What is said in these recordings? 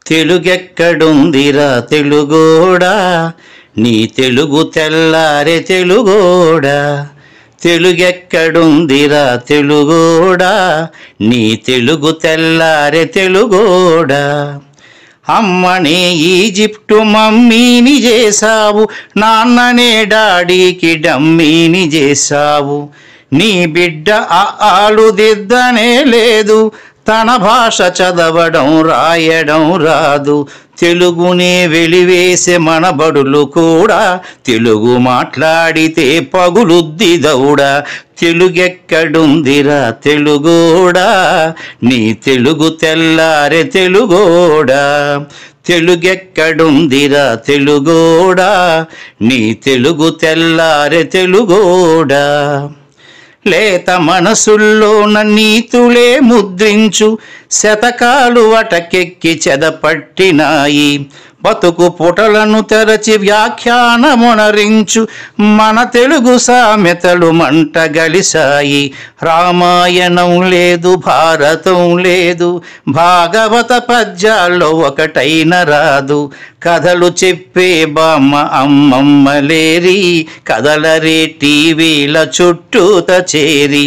తెలుగెక్కడుందిరా తెలుగోడా, నీ తెలుగు తెల్లారే తెలుగోడా. తెలుగెక్కడుందిరా తెలుగోడా, నీ తెలుగు తెల్లారే తెలుగోడా. అమ్మనే ఈజిప్టు మమ్మీని చేశావు, నాన్ననే డాడీకి డమ్మీని చేశావు. నీ బిడ్డ ఆలు దిద్దనే లేదు, తన భాష చదవడం రాయడం రాదు. తెలుగునే వెలివేసే మన బడులు కూడా తెలుగు మాట్లాడితే పగులుద్ది దౌడా. తెలుగెక్కడుందిరా తెలుగోడా, నీ తెలుగు తెల్లారే తెలుగోడా. తెలుగెక్కడుందిరా తెలుగోడా, నీ తెలుగు తెల్లారే తెలుగోడా. లేత మనసుల్లోన నీతులే ముద్రించు, శతకాలు అటకెక్కి చెదపట్టినాయి. బతుకు పుటలను తెరచి వ్యాఖ్యానమునరించు, మన తెలుగు సామెతలు మంట గలిసాయి. రామాయణం లేదు, భారతం లేదు, భాగవత పద్యాల్లో ఒకటైన రాదు. కథలు చెప్పే బామ్మ అమ్మమ్మ లేరి, కథలరే టీవీల చుట్టూత చేరి.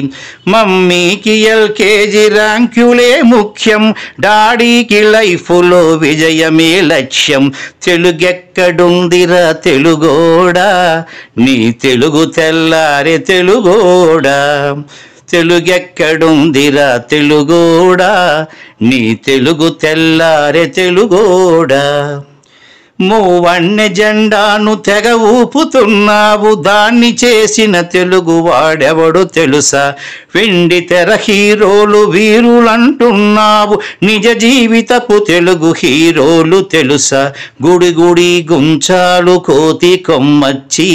మమ్మీకి ఎల్కేజీ ర్యాంకులే ముఖ్యం, డాడీకి లైఫ్లో విజయమే లక్ష్యం. తెలుగెక్కడుందిరా తెలుగోడా, నీ తెలుగు తెల్లారే తెలుగోడా. తెలుగెక్కడుందిరా తెలుగోడా, నీ తెలుగు తెల్లారే తెలుగోడా. మూవన్నె జెండాను తెగ ఊపుతున్నావు, దాన్ని చేసిన తెలుగు వాడెవడు తెలుసా. వెండి తెర హీరోలు వీరులంటున్నావు, నిజ జీవితపు తెలుగు హీరోలు తెలుసా. గుడి గుడి గుంచాలు కోతి కొమ్మచ్చి,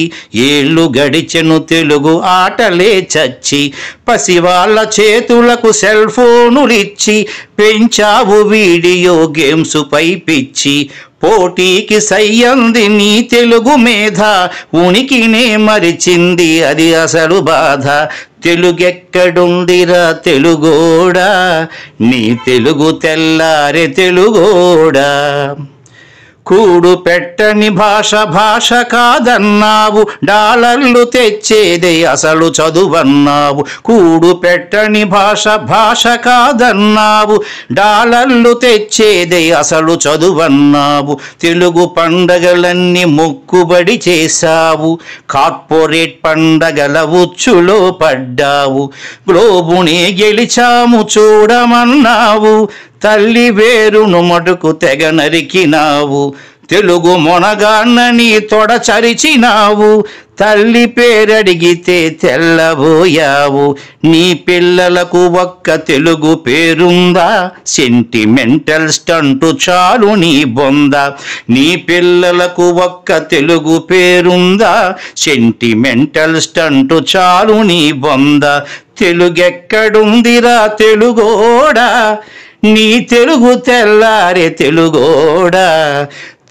ఏళ్ళు గడిచెను తెలుగు ఆటలే చచ్చి. పసివాళ్ళ చేతులకు సెల్ ఫోనులిచ్చి, పెంచావు వీడియో గేమ్స్ పై పిచ్చి. పోటీకి సయ్యంది నీ తెలుగు మేధ, ఉనికినే మరిచింది అది అసలు బాధ. తెలుగెక్కడుందిరా తెలుగోడా, నీ తెలుగు తెల్లారే తెలుగోడా. కూడు పెట్టని భాష భాష కాదన్నావు, డాలర్లు తెచ్చేదే అసలు చదువన్నావు. కూడు పెట్టని భాష భాష కాదన్నావు, డాలర్లు తెచ్చేదే అసలు చదువన్నావు. తెలుగు పండగలన్నీ మొక్కుబడి చేశావు, కార్పొరేట్ పండగల ఉచ్చులో పడ్డావు. గ్లోబునే గెలిచాము చూడమన్నావు, తల్లి వేరును మటుకు తెగ నరికినావు. తెలుగు మొనగాన్నని తొడచరిచినావు, తల్లి పేరడిగితే తెల్లబోయావు. నీ పిల్లలకు ఒక్క తెలుగు పేరుందా, సెంటిమెంటల్ స్టంటు చాలు నీ బొంద. నీ పిల్లలకు ఒక్క తెలుగు పేరుందా, సెంటిమెంటల్ స్టంటు చాలు నీ బొంద. తెలుగెక్కడుందిరా తెలుగోడా, నీ తెలుగు తెల్లారే తెలుగోడా.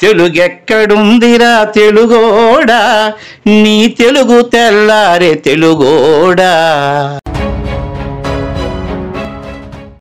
తెలుగెక్కడుందిరా తెలుగోడా, నీ తెలుగు తెల్లారే తెలుగోడా.